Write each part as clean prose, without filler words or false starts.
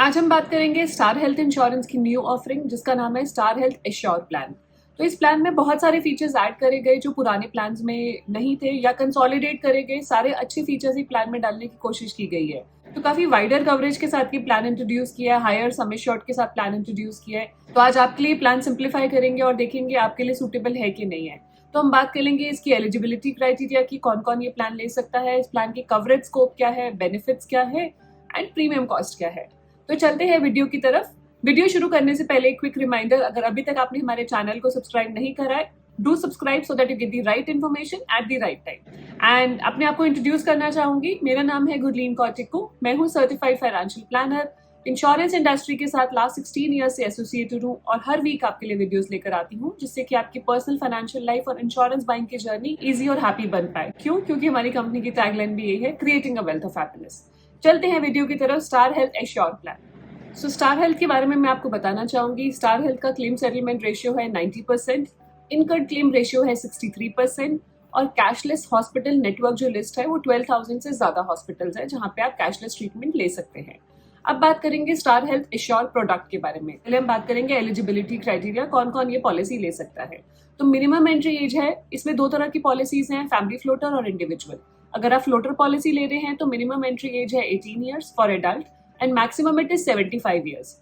आज हम बात करेंगे स्टार हेल्थ इंश्योरेंस की न्यू ऑफरिंग जिसका नाम है स्टार हेल्थ एश्योर प्लान। तो इस प्लान में बहुत सारे फीचर्स ऐड करे गए जो पुराने प्लान में नहीं थे या कंसोलिडेट करे गए सारे अच्छे फीचर्स ही प्लान में डालने की कोशिश की गई है। तो काफी वाइडर कवरेज के साथ ये प्लान इंट्रोड्यूस किया है, हायर सम एश्योर्ड के साथ प्लान इंट्रोड्यूस किया है। तो आज आपके लिए प्लान सिंप्लीफाई करेंगे और देखेंगे आपके लिए सूटेबल है कि नहीं है। तो हम बात करेंगे इसकी एलिजिबिलिटी क्राइटेरिया की, कौन कौन ये प्लान ले सकता है, इस प्लान की कवरेज स्कोप क्या है, बेनिफिट्स क्या है एंड प्रीमियम कॉस्ट क्या है। तो चलते हैं वीडियो की तरफ। वीडियो शुरू करने से पहले एक क्विक रिमाइंडर, अगर अभी तक आपने हमारे चैनल को सब्सक्राइब नहीं करा है, do subscribe so that you get the right information at the right time. And अपने आप को इंट्रोड्यूस करना चाहूंगी, मेरा नाम है गुरलीन कौटिकू, मैं हूँ certified financial planner, insurance industry के साथ लास्ट 16 ईयर्स से एसोसिएटेड हूँ और हर वीक आपके लिए वीडियोस लेकर आती हूँ जिससे कि आपकी पर्सनल फाइनेंशियल लाइफ और इंश्योरेंस बाइंग की जर्नी इजी और हैप्पी बन पाए। क्यों? क्योंकि हमारी कंपनी की टैगलाइन भी यही है, creating a wealth of happiness. चलते हैं वीडियो की तरफ। Star health assure plan. Star health के बारे में मैं आपको बताना चाहूंगी। स्टार हेल्थ का क्लेम सेटलमेंट रेशियो है 90%, इनकर्ड क्लेम रेशियो है 63% और कैशलेस हॉस्पिटल नेटवर्क जो लिस्ट है वो 12,000 से ज्यादा हॉस्पिटल्स है जहां पे आप कैशलेस ट्रीटमेंट ले सकते हैं। अब बात करेंगे स्टार हेल्थ एश्योर प्रोडक्ट के बारे में। पहले हम बात करेंगे एलिजिबिलिटी क्राइटेरिया, कौन कौन ये पॉलिसी ले सकता है। तो मिनिमम एंट्री एज है, इसमें दो तरह की पॉलिसीज हैं, फैमिली फ्लोटर और इंडिविजुअल। अगर आप फ्लोटर पॉलिसी ले रहे हैं तो मिनिमम एंट्री एज है 18 years for adult and maximum it is 75 years.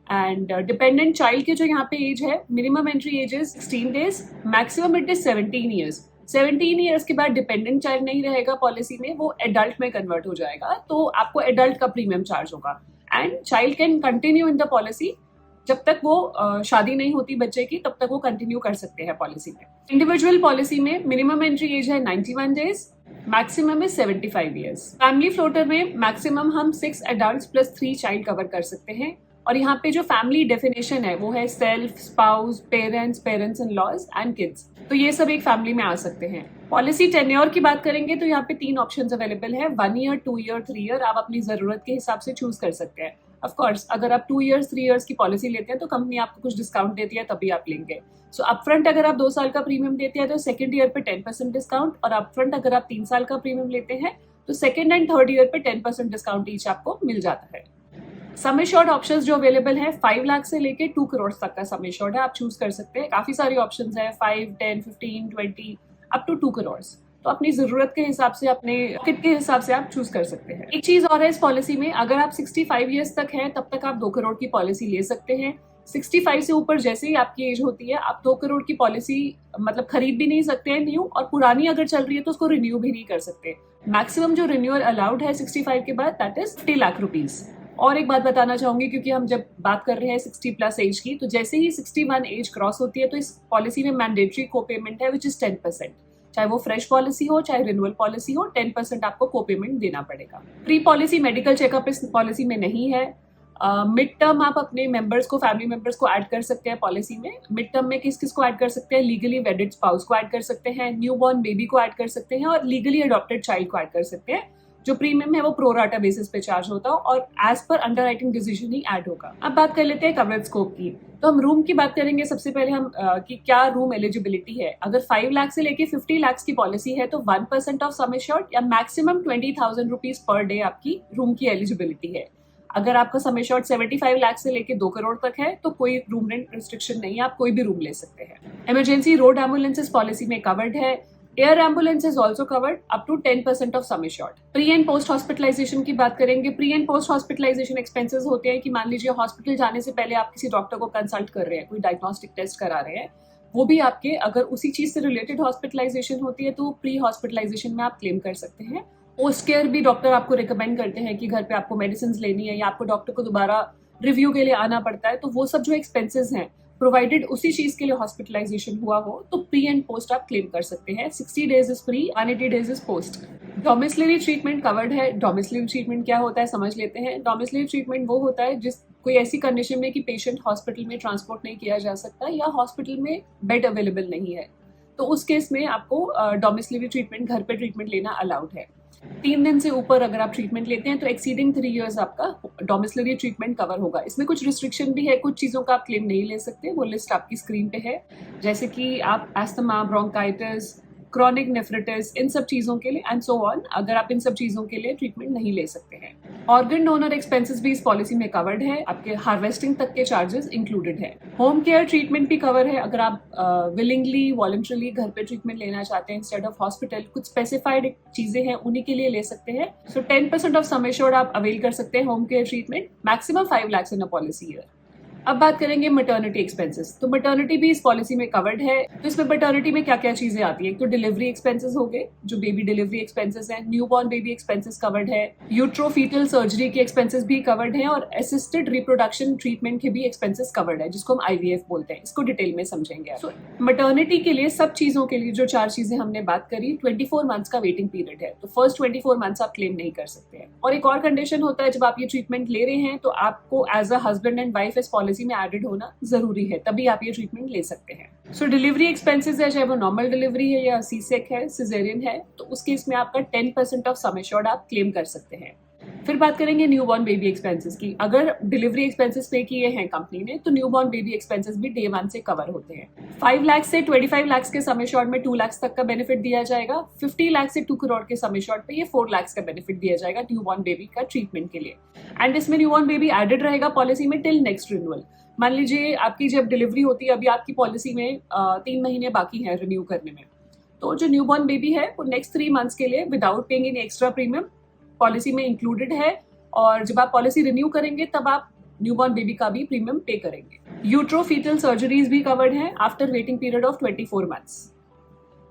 And dependent child के जो यहाँ पे एज है, minimum entry age is 16 days, maximum it is 17 years. 17 years के बाद डिपेंडेंट चाइल्ड नहीं रहेगा पॉलिसी में, वो एडल्ट में कन्वर्ट हो जाएगा, तो आपको एडल्ट का प्रीमियम चार्ज होगा। And child can continue in the policy, जब तक वो शादी नहीं होती बच्चे की तब तक वो कंटिन्यू कर सकते हैं पॉलिसी में। इंडिविजुअल पॉलिसी में मिनिमम एंट्री एज है 91 days, maximum is 75 years. Family floater में मैक्सिमम हम 6 एडल्ट प्लस 3 चाइल्ड कवर कर सकते हैं और यहाँ पे जो फैमिली डेफिनेशन है वो है self, spouse, parents, parents in laws and kids. तो ये सब एक फैमिली में आ सकते हैं। पॉलिसी टेन्योर की बात करेंगे तो यहाँ पे 3 ऑप्शंस अवेलेबल है, 1 ईयर, 2 ईयर, 3 ईयर। आप अपनी जरूरत के हिसाब से चूज कर सकते हैं। ऑफ कोर्स अगर आप 2 ईयर्स, 3 ईयर्स की पॉलिसी लेते हैं तो कंपनी आपको कुछ डिस्काउंट देती है, तभी आप लेंगे। सो अपफ्रंट अगर आप 2 साल का प्रीमियम देते हैं तो सेकंड ईयर पे 10% डिस्काउंट, और अपफ्रंट अगर आप 3 साल का प्रीमियम लेते हैं तो सेकंड एंड थर्ड ईयर पे 10% डिस्काउंट ईच आपको मिल जाता है। सम एश्योर्ड ऑप्शंस जो अवेलेबल है 5 लाख से लेके 2 करोड़ तक का सम एश्योर्ड है, आप चूज कर सकते हैं। काफी सारी ऑप्शंस है, 5, 10, 15, 20 अप टू 2 करोड़। तो अपनी जरूरत के हिसाब से, अपने पॉकेट के हिसाब से आप चूज कर सकते हैं। एक चीज और है इस पॉलिसी में, अगर आप 65 ईयर्स तक है तब तक आप 2 करोड़ की पॉलिसी ले सकते हैं। 65 से ऊपर जैसे ही आपकी एज होती है आप 2 करोड़ की पॉलिसी मतलब खरीद भी नहीं सकते हैं न्यू, और पुरानी अगर चल रही है तो उसको रिन्यू भी नहीं कर सकते। मैक्सिमम जो रिन्यूअल अलाउड है 65 के बाद दैट इज 50 लाख रुपीज। और एक बात बताना चाहूंगी, क्योंकि हम जब बात कर रहे हैं 60 प्लस एज की, तो जैसे ही 61 एज क्रॉस होती है तो इस पॉलिसी में मैंडेटरी को पेमेंट है विच इज 10%। चाहे वो फ्रेश पॉलिसी हो चाहे रिन्यूअल पॉलिसी हो, 10% आपको को पेमेंट देना पड़ेगा। प्री पॉलिसी मेडिकल चेकअप इस पॉलिसी में नहीं है। मिड टर्म आप अपने मेंबर्स को, फैमिली मेंबर्स को ऐड कर सकते हैं पॉलिसी में। मिड टर्म में किस किस को ऐड कर सकते हैं? लीगली वेडेड स्पाउस को ऐड कर सकते हैं, न्यू बॉर्न बेबी को ऐड कर सकते हैं और लीगली अडॉप्टेड चाइल्ड को ऐड कर सकते हैं। जो प्रीमियम है वो प्रोराटा बेसिस पे चार्ज होता है और एज पर अंडरराइटिंग डिसीजन ही ऐड होगा। अब बात कर लेते हैं कवरेज स्कोप की। तो हम रूम की बात करेंगे सबसे पहले हम कि क्या रूम एलिजिबिलिटी है। अगर 5 लाख से लेके 50 लाख की पॉलिसी है तो 1% ऑफ सम एश्योर्ड या मैक्सिमम 20,000 रुपीज पर डे आपकी रूम की एलिजिबिलिटी है। अगर आपका सम एश्योर्ड 75 लाख से लेके 2 करोड़ तक है तो कोई रूम रेंट रिस्ट्रिक्शन नहीं है, आप कोई भी रूम ले सकते हैं। इमरजेंसी रोड एम्बुलेंसेस पॉलिसी में कवर्ड है। Air ambulance is also covered up to 10% of sum assured. Pre and post hospitalisation की बात करेंगे। Pre and post hospitalisation expenses होते हैं कि मान लीजिए हॉस्पिटल जाने से पहले आप किसी डॉक्टर को कंसल्ट कर रहे हैं, कोई डायग्नोस्टिक टेस्ट करा रहे हैं, वो भी आपके, अगर उसी चीज से रिलेटेड हॉस्पिटलाइजेशन होती है तो प्री हॉस्पिटलाइजेशन में आप क्लेम कर सकते हैं। पोस्ट केयर भी डॉक्टर आपको रिकमेंड करते हैं कि घर पे आपको मेडिसिन लेनी है या आपको डॉक्टर को दोबारा रिव्यू के लिए आना पड़ता है, तो वो सब जो एक्सपेंसेस हैं प्रोवाइडेड उसी चीज के लिए हॉस्पिटलाइजेशन हुआ हो तो प्री एंड पोस्ट आप क्लेम कर सकते हैं। 60 days is pre, 180 days is post. Domiciliary treatment covered है। डोमिसलरी ट्रीटमेंट क्या होता है समझ लेते हैं। डोमिसलरी ट्रीटमेंट वो होता है जिस कोई ऐसी कंडीशन में कि पेशेंट हॉस्पिटल में ट्रांसपोर्ट नहीं किया जा सकता या हॉस्पिटल में बेड अवेलेबल नहीं है, तो उस केस में आपको डोमिसलरी ट्रीटमेंट, घर पे ट्रीटमेंट लेना अलाउड है। 3 दिन से ऊपर अगर आप ट्रीटमेंट लेते हैं तो एक्सीडिंग 3 इयर्स आपका डोमिसलरी ट्रीटमेंट कवर होगा। इसमें कुछ रिस्ट्रिक्शन भी है, कुछ चीज़ों का आप क्लेम नहीं ले सकते, वो लिस्ट आपकी स्क्रीन पे है। जैसे कि आप एस्थमा, ब्रोंकाइटिस, क्रॉनिक नेफ्रिटिस, इन सब चीज़ों के लिए एंड सो ऑन, अगर आप इन सब चीज़ों के लिए ट्रीटमेंट नहीं ले सकते हैं। ऑर्गन डोनर एक्सपेंसेस भी इस पॉलिसी में कवर्ड है, आपके हार्वेस्टिंग तक के चार्जेस इंक्लूडेड है। होम केयर ट्रीटमेंट भी कवर है, अगर आप विलिंगली वॉलंटरली घर पे ट्रीटमेंट लेना चाहते हैं इंस्टेड ऑफ हॉस्पिटल, कुछ स्पेसिफाइड चीजें हैं उन्हीं के लिए ले सकते हैं। सो 10% ऑफ सम एश्योर्ड आप अवेल कर सकते हैं home care treatment, maximum 5 lakhs in a policy year. अब बात करेंगे मैटरनिटी एक्सपेंसेस। तो मैटरनिटी भी इस पॉलिसी में कवर्ड है। तो इसमें मैटरनिटी में क्या क्या चीजें आती है, तो डिलीवरी एक्सपेंसेस हो गए, जो बेबी डिलीवरी एक्सपेंसेस है, न्यूबॉर्न बेबी एक्सपेंसेस कवर्ड है, यूट्रोफीटल सर्जरी के एक्सपेंसेस भी कवर्ड है, और असिस्टेड रिप्रोडक्शन ट्रीटमेंट के भी एक्सपेंसेस कवर्ड है, जिसको हम IVF बोलते हैं। इसको डिटेल में समझेंगे। सो मैटरनिटी के लिए सब चीजों के लिए जो 4 चीजें हमने बात करी, 24 मंथ्स का वेटिंग पीरियड है। तो फर्स्ट 24 मंथ्स आप क्लेम नहीं कर सकते हैं। और एक और कंडीशन होता है, जब आप ये ट्रीटमेंट ले रहे हैं तो आपको as a husband and wife इस पॉलिसी में एडेड होना जरूरी है, तभी आप ये ट्रीटमेंट ले सकते हैं। सो डिलीवरी एक्सपेंसेस है, चाहे वो नॉर्मल डिलीवरी है या सीसेक है, सिजेरियन है, तो उस केस में आपका 10% ऑफ सम एश्योर्ड आप क्लेम कर सकते हैं। फिर बात करेंगे न्यूबॉर्न बेबी एक्सपेंसेस की। अगर डिलीवरी एक्सपेंसेस पे किए हैं कंपनी ने, तो न्यूबॉर्न बेबी एक्सपेंसेस भी डे 1 से कवर होते हैं। 5 लाख से 25 लाख के सम एश्योर्ड में 2 लाख तक का बेनिफिट दिया जाएगा। 50 लाख से 2 करोड़ के सम एश्योर्ड पे ये 4 लाख का बेनिफिट दिया जाएगा न्यूबॉर्न बेबी का ट्रीटमेंट के लिए। एंड इसमें न्यूबॉर्न बेबी एडेड रहेगा पॉलिसी में टिल नेक्स्ट रिन्यूअल। मान लीजिए आपकी जब डिलीवरी होती है, अभी आपकी पॉलिसी में 3 महीने बाकी है रिन्यू करने में, तो जो न्यूबॉर्न बेबी है वो नेक्स्ट 3 मंथ्स के लिए without paying any extra premium policy में इंक्लूडेड है, और जब आप पॉलिसी रिन्यू करेंगे तब आप न्यूबॉर्न बेबी का भी प्रीमियम पे करेंगे। यूट्रोफीटल सर्जरीज भी कवर्ड है after waiting period of 24 months.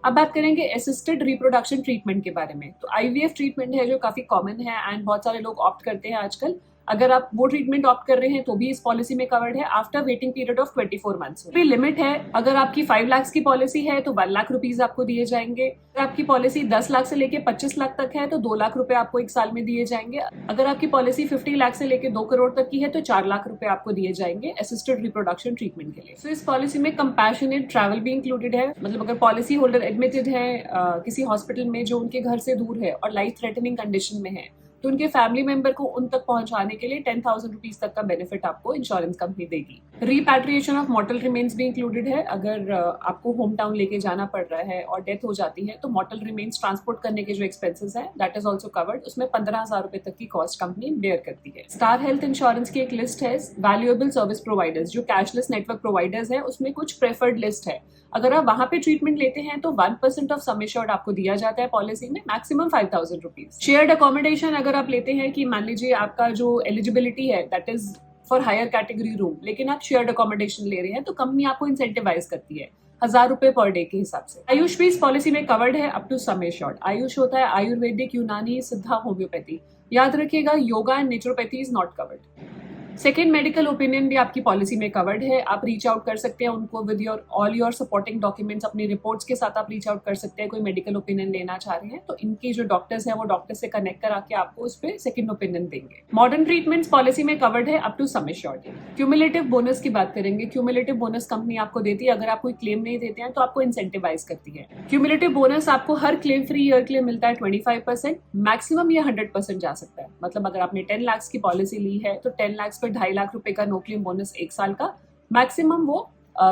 अब बात करेंगे असिस्टेड रिप्रोडक्शन ट्रीटमेंट के बारे में। तो IVF ट्रीटमेंट है जो काफी कॉमन है एंड बहुत सारे लोग ऑप्ट करते हैं आजकल। अगर आप वो ट्रीटमेंट ऑप्ट कर रहे हैं तो भी इस पॉलिसी में कवर्ड है after waiting period of 24 months. भी लिमिट है, अगर आपकी 5 लाख की पॉलिसी है तो 1 लाख रुपीज आपको दिए जाएंगे। अगर आपकी पॉलिसी 10 लाख से लेके 25 लाख तक है तो 2 लाख रुपए आपको 1 साल में दिए जाएंगे। अगर आपकी पॉलिसी 50 लाख से लेके 2 करोड़ तक की है तो 4 लाख रुपए आपको दिए जाएंगे असिस्टेड रिप्रोडक्शन ट्रीटमेंट के लिए। तो इस पॉलिसी में कंपैशनेट ट्रैवल भी इंक्लूडेड है, मतलब अगर पॉलिसी होल्डर एडमिटेड है किसी हॉस्पिटल में जो उनके घर से दूर है और लाइफ थ्रेटनिंग कंडीशन में है, तो उनके फैमिली मेंबर को उन तक पहुंचाने के लिए 10,000 रुपीज तक का बेनिफिट आपको इंश्योरेंस कंपनी देगी। रिपैट्रिएशन ऑफ मॉर्टल रिमेन्स भी इंक्लूडेड है। अगर आपको होम टाउन लेके जाना पड़ रहा है और डेथ हो जाती है तो मॉर्टल रिमेन्स ट्रांसपोर्ट करने के जो एक्सपेंसेस है दैट इज ऑल्सो कवर्ड। उसमें 15,000 रुपए तक की कॉस्ट कंपनी बेयर करती है। स्टार हेल्थ इंश्योरेंस की एक लिस्ट है वैल्यूएबल सर्विस प्रोवाइडर्स, जो कैशलेस नेटवर्क प्रोवाइडर्स है, उसमें कुछ प्रेफर्ड लिस्ट है। अगर आप वहां पे ट्रीटमेंट लेते हैं तो 1% ऑफ सम एश्योर्ड आपको दिया जाता है पॉलिसी में, मैक्सिमम 5,000 रुपीज। शेयर्ड अकोमोडेशन अगर आप लेते हैं कि मान लीजिए आपका जो एलिजिबिलिटी है that is for higher category room, लेकिन आप शेयर्ड अकोमोडेशन ले रहे हैं तो कंपनी आपको इंसेंटिवाइज करती है 1,000 रुपए पर डे के हिसाब से। आयुष भी इस पॉलिसी में कवर्ड है up to sum assured. AYUSH होता है आयुर्वेदिक, यूनानी, सिद्धा, होम्योपैथी। याद रखिएगा yoga and naturopathy is not covered. Second medical opinion भी आपकी पॉलिसी में कवर्ड है। आप रीच आउट कर सकते हैं उनको with your all your supporting documents, अपनी रिपोर्ट्स के साथ आप रीच आउट कर सकते हैं। कोई मेडिकल ओपिनियन लेना चाह रहे हैं तो इनके जो डॉक्टर्स हैं वो डॉक्टर से कनेक्ट करा के आपको उस पर सेकंड ओपिनियन देंगे। मॉडर्न ट्रीटमेंट्स पॉलिसी में कवर्ड है up to sum assured. Cumulative bonus की बात करेंगे। क्यूमुलेटिव बोनस कंपनी आपको देती है, अगर आप कोई क्लेम नहीं देते हैं तो आपको इंसेंटिवाइज करती है। क्यूमुलेटिव बोनस आपको हर क्लेम फ्री ईयर के लिए मिलता है 25%, मैक्सिमम ये 100% जा सकता है। मतलब अगर आपने 10 लाख की पॉलिसी ली है तो 10 लाख पर 2.5 लाख रुपए का नो क्लेम बोनस 1 साल का, मैक्सिमम वो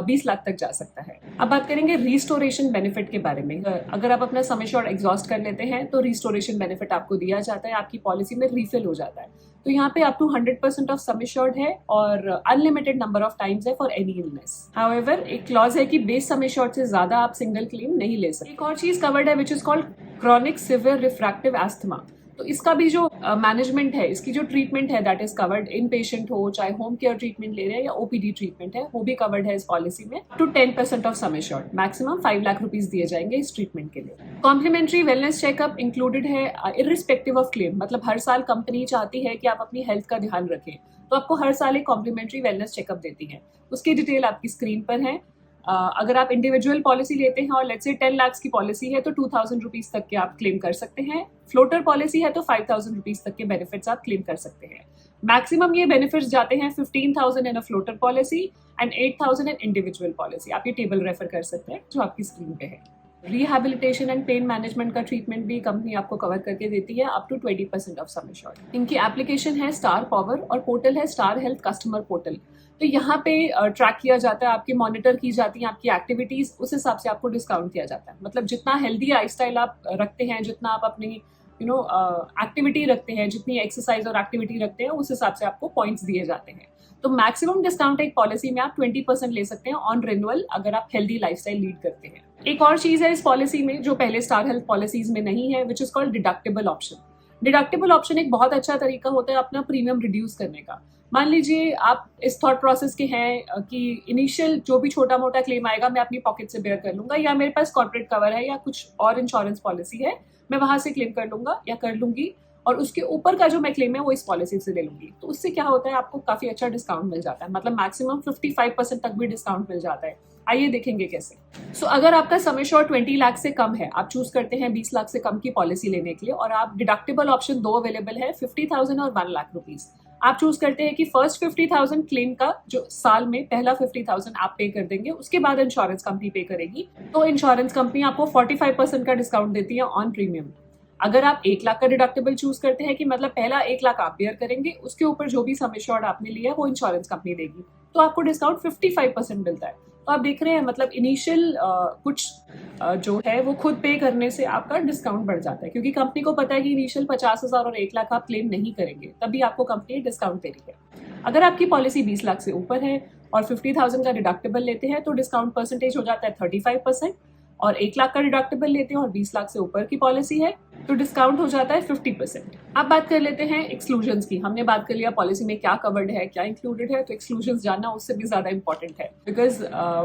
20 लाख तक जा सकता है। अब बात करेंगे रिस्टोरेशन बेनिफिट के बारे में। अगर आप अपना सम एश्योर्ड एग्जॉस्ट कर लेते हैं तो रिस्टोरेशन बेनिफिट आपको दिया जाता है, आपकी पॉलिसी में रीफिल हो जाता है। तो यहाँ पे up to 100% of sum assured है और अनलिमिटेड नंबर ऑफ टाइम्स है फॉर एनी इलनेस। हाउएवर एक क्लॉज है कि बेस सम एश्योर्ड से ज्यादा आप सिंगल क्लेम नहीं ले सकते। एक और चीज कवर्ड है which is called chronic severe refractive asthma. तो इसका भी जो मैनेजमेंट है, इसकी जो ट्रीटमेंट है that is covered. In patient हो चाहे होम केयर ट्रीटमेंट ले रहे हैं या OPD ट्रीटमेंट है, वो भी कवर्ड है इस पॉलिसी में। To 10% of sum assured, maximum 5 lakh rupees दिए जाएंगे इस ट्रीटमेंट के लिए। कॉम्प्लीमेंट्री वेलनेस चेकअप इंक्लूडेड है इररिस्पेक्टिव ऑफ क्लेम। मतलब हर साल कंपनी चाहती है कि आप अपनी हेल्थ का ध्यान रखें, तो आपको हर साल एक कॉम्प्लीमेंट्री वेलनेस चेकअप देती है। उसकी डिटेल आपकी स्क्रीन पर है। अगर आप इंडिविजुअल पॉलिसी लेते हैं और लेट्स से 10 लाख की पॉलिसी है तो 2,000 रुपीज तक के आप क्लेम कर सकते हैं। फ्लोटर पॉलिसी है तो 5,000 रुपीज तक के बेनिफिट्स आप क्लेम कर सकते हैं। मैक्सिमम ये बेनिफिट्स जाते हैं 15,000 in a floater policy and 8,000 in individual policy. आप ये टेबल रेफर कर सकते हैं जो आपकी स्क्रीन पे है। रिहैबिलिटेशन एंड पेन मैनेजमेंट का ट्रीटमेंट भी कंपनी आपको कवर करके देती है up to 20% of sum assured. इनकी एप्लीकेशन है स्टार पावर और पोर्टल है स्टार हेल्थ कस्टमर पोर्टल। तो यहाँ पे ट्रैक किया जाता है, आपकी मॉनिटर की जाती है आपकी एक्टिविटीज, उस हिसाब से आपको डिस्काउंट किया जाता है। मतलब जितना हेल्दी लाइफस्टाइल आप रखते हैं, जितना आप अपनी एक्टिविटी रखते हैं, जितनी एक्सरसाइज और एक्टिविटी रखते हैं उस हिसाब से आपको पॉइंट्स दिए जाते हैं। तो मैक्सिमम डिस्काउंट एक पॉलिसी में आप 20% ले सकते हैं ऑन रिन्यूअल, अगर आप हेल्दी लाइफस्टाइल लीड करते हैं। एक और चीज है इस पॉलिसी में जो पहले स्टार हेल्थ पॉलिसीज में नहीं है, which is called deductible option. Deductible option एक बहुत अच्छा तरीका होता है अपना प्रीमियम रिड्यूस करने का। मान लीजिए आप इस थॉट प्रोसेस के हैं कि इनिशियल जो भी छोटा मोटा क्लेम आएगा मैं अपनी पॉकेट से बेयर कर लूंगा, या मेरे पास कॉर्पोरेट कवर है या कुछ और इंश्योरेंस पॉलिसी है, मैं वहां से क्लेम कर लूंगा या कर लूंगी, और उसके ऊपर का जो मैं क्लेम है वो इस पॉलिसी से ले लूंगी। तो उससे क्या होता है, आपको काफी अच्छा डिस्काउंट मिल जाता है, मतलब मैक्सिमम 55% तक भी डिस्काउंट मिल जाता है। आइए देखेंगे कैसे। सो अगर आपका सम एश्योर्ड 20 लाख से कम है, आप चूज करते हैं 20 लाख से कम की पॉलिसी लेने के लिए, और आप डिडक्टेबल ऑप्शन दो अवेलेबल है, 50,000 और 1 लाख रुपीज। आप चूज करते हैं कि फर्स्ट 50,000 क्लेम का जो साल में पहला 50,000 आप पे कर देंगे, उसके बाद इंश्योरेंस कंपनी पे करेगी। तो इंश्योरेंस कंपनी आपको 45% का डिस्काउंट देती है ऑन प्रीमियम। अगर आप 1 लाख का डिडक्टेबल चूज करते हैं कि मतलब पहला 1 लाख आप बेयर करेंगे, उसके ऊपर जो भी सम एश्योर्ड आपने लिया है वो इंश्योरेंस कंपनी देगी, तो आपको डिस्काउंट 55% मिलता है। तो आप देख रहे हैं मतलब इनिशियल कुछ जो है वो खुद पे करने से आपका डिस्काउंट बढ़ जाता है, क्योंकि कंपनी को पता है कि इनिशियल 50,000 और 1 लाख आप क्लेम नहीं करेंगे, तभी आपको कंपनी डिस्काउंट दे रही है। अगर आपकी पॉलिसी 20 लाख से ऊपर है और 50,000 का डिडक्टेबल लेते हैं तो डिस्काउंट परसेंटेज हो जाता है 35%, और 1 लाख का डिडक्टेबल लेते हैं और 20 लाख से ऊपर की पॉलिसी है तो डिस्काउंट हो जाता है 50%। अब बात कर लेते हैं एक्सक्लूजन्स की। हमने बात कर लिया पॉलिसी में क्या कवर्ड है, क्या इंक्लूडेड है, तो एक्सक्लूजन्स जानना उससे भी ज्यादा इंपॉर्टेंट है, because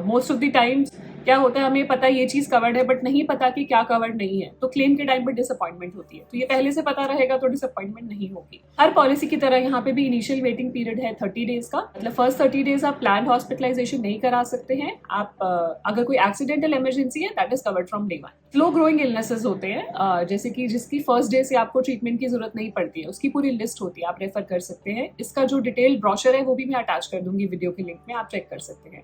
most of the times क्या होता है, हमें पता है ये चीज कवर्ड है बट नहीं पता कि क्या कवर्ड नहीं है, तो क्लेम के टाइम पर डिसअपॉइंटमेंट होती है। तो ये पहले से पता रहेगा तो डिसअपॉइंटमेंट नहीं होगी। हर पॉलिसी की तरह यहाँ पे भी इनिशियल वेटिंग पीरियड है 30 डेज का, मतलब फर्स्ट 30 डेज आप प्लान हॉस्पिटलाइजेशन नहीं करा सकते हैं। आप अगर कोई एक्सीडेंटल इमरजेंसी है that is covered from day one. Slow growing illnesses होते हैं, जैसे कि जिसकी फर्स्ट डे से आपको ट्रीटमेंट की जरूरत नहीं पड़ती है, उसकी पूरी लिस्ट होती है, आप रेफर कर सकते हैं। इसका जो डिटेल ब्रोशर है वो भी मैं अटैच कर दूंगी वीडियो के लिंक में, आप चेक कर सकते हैं।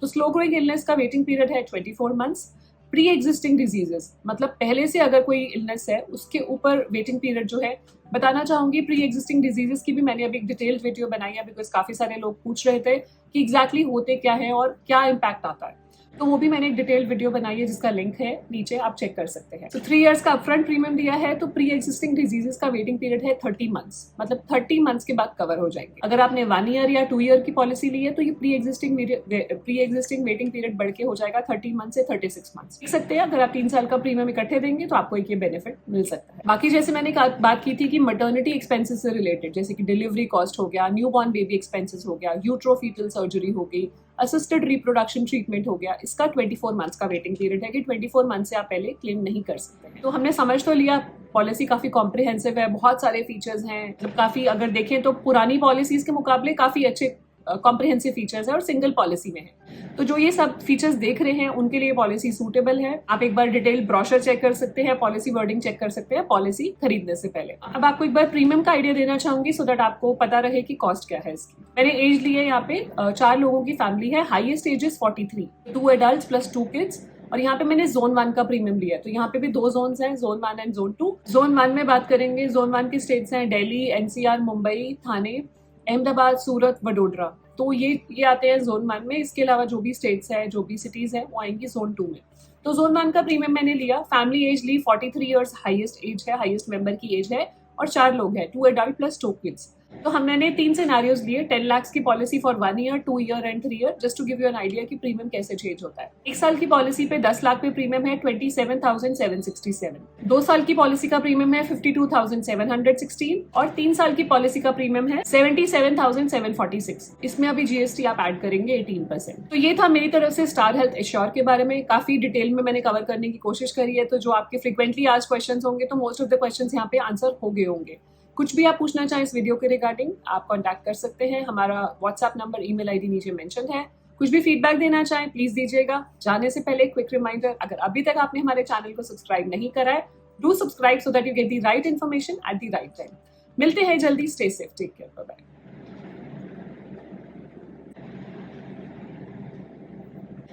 तो स्लो ग्रोइंग इलनेस का वेटिंग पीरियड है 24 मंथ्स। प्री एग्जिस्टिंग डिजीजेस, मतलब पहले से अगर कोई इलनेस है उसके ऊपर वेटिंग पीरियड जो है, बताना चाहूंगी प्री एग्जिस्टिंग डिजीजेस की भी मैंने अभी एक डिटेल्ड वीडियो बनाई है, बिकॉज काफी सारे लोग पूछ रहे थे कि एग्जैक्टली होते क्या है और क्या इम्पैक्ट आता है, तो वो भी मैंने एक डिटेल्ड वीडियो बनाई है जिसका लिंक है नीचे, आप चेक कर सकते हैं। तो 3 इयर्स का अपफ्रंट प्रीमियम दिया है, तो प्री एग्जिस्टिंग डिजीजेस का वेटिंग पीरियड है 30 मंथ्स, मतलब 30 मंथ्स के बाद कवर हो जाएंगे। अगर आपने 1 ईयर या 2 ईयर की पॉलिसी ली है तो ये प्री एग्जिस्टिंग वेटिंग पीरियड बढ़ के हो जाएगा 30 मंथ से 36 मंथ्स। देख सकते हैं अगर आप 3 साल का प्रीमियम इकट्ठे देंगे तो आपको एक ये बेनिफिट मिल सकता है। बाकी जैसे मैंने बात की थी कि मटर्निटी एक्सपेंसेस से रिलेटेड, जैसे कि डिलीवरी कॉस्ट हो गया, न्यू बॉर्न बेबी एक्सपेंसेस हो गया, यूट्रोफीटल सर्जरी हो गई, असिस्टेड रिप्रोडक्शन ट्रीटमेंट हो गया, इसका 24 मंथ्स का वेटिंग पीरियड है कि 24 मंथ से आप पहले क्लेम नहीं कर सकते हैं। तो हमने समझ तो लिया पॉलिसी काफी कॉम्प्रिहेंसिव है, बहुत सारे फीचर्स हैं, मतलब काफी अगर देखें तो पुरानी पॉलिसीज के मुकाबले काफी अच्छे कॉम्प्रिहेंसिव फीचर्स है और सिंगल पॉलिसी में है। तो जो ये सब फीचर्स देख रहे हैं उनके लिए पॉलिसी सूटेबल है। आप एक बार डिटेल ब्रोशर चेक कर सकते हैं, पॉलिसी वर्डिंग चेक कर सकते हैं पॉलिसी खरीदने से पहले। अब आपको एक बार प्रीमियम का आइडिया देना चाहूंगी सो दैट आपको पता रहे कि कॉस्ट क्या है इसकी। मैंने एज ली है यहाँ पे 4 लोगों की फैमिली है, highest age is 43, 2 adult plus 2 kids, और यहाँ पे मैंने जोन 1 का प्रीमियम लिया है। तो यहाँ पे भी 2 जोन्स हैं, जोन 1 एंड जोन 2। जोन 1 में बात करेंगे, जोन 1 के स्टेट्स हैं दिल्ली, एनसीआर, मुंबई, थाने, अहमदाबाद, सूरत, वडोदरा, तो ये आते हैं जोन 1 में। इसके अलावा जो भी स्टेट्स हैं, जो भी सिटीज हैं, वो आएंगी जोन 2 में। तो जोन 1 का प्रीमियम मैंने लिया, फैमिली एज ली 43 इयर्स, हाईएस्ट एज है, हाईएस्ट मेंबर की एज है, और 4 लोग हैं, 2 एडल्ट प्लस 2 किड्स। तो हमने 3 सिनेरियोज लिए, 10 लाख की policy for 1 year, 2 year and 3 year, just to give you an idea कि प्रीमियम कैसे चेंज होता है। 1 साल की पॉलिसी पे 10 लाख पे प्रीमियम है 27,767, 2 साल की पॉलिसी का प्रीमियम है 52,716, और 3 साल की पॉलिसी का प्रीमियम है 77,746। इसमें अभी जीएसटी आप ऐड करेंगे 18%। तो ये था मेरी तरफ से स्टार हेल्थ एश्योर के बारे में, काफी डिटेल में मैंने कवर करने की कोशिश करी है। तो जो आपके फ्रिक्वेंटली आज क्वेश्चन होंगे तो मोस्ट ऑफ द क्वेश्चन यहाँ पे आंसर हो गए होंगे। कुछ भी आप पूछना चाहें इस वीडियो के रिगार्डिंग आप कांटेक्ट कर सकते हैं, हमारा व्हाट्सएप नंबर, ईमेल आईडी नीचे मेंशन है। कुछ भी फीडबैक देना चाहें प्लीज दीजिएगा। जाने से पहले क्विक रिमाइंडर, अगर अभी तक आपने हमारे चैनल को सब्सक्राइब नहीं करा है, do subscribe so that you get the right information at the right time. मिलते हैं जल्दी, stay safe, take care, bye bye.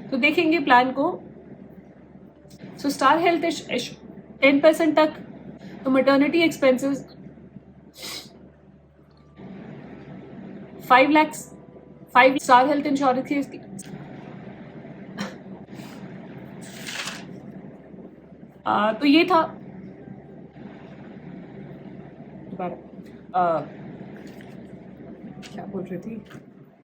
तो देखेंगे प्लान को। सो स्टार हेल्थ 10% तक, तो maternity expenses 5 lakh, 5 star health insurance की तो ये था क्या बोल रही थी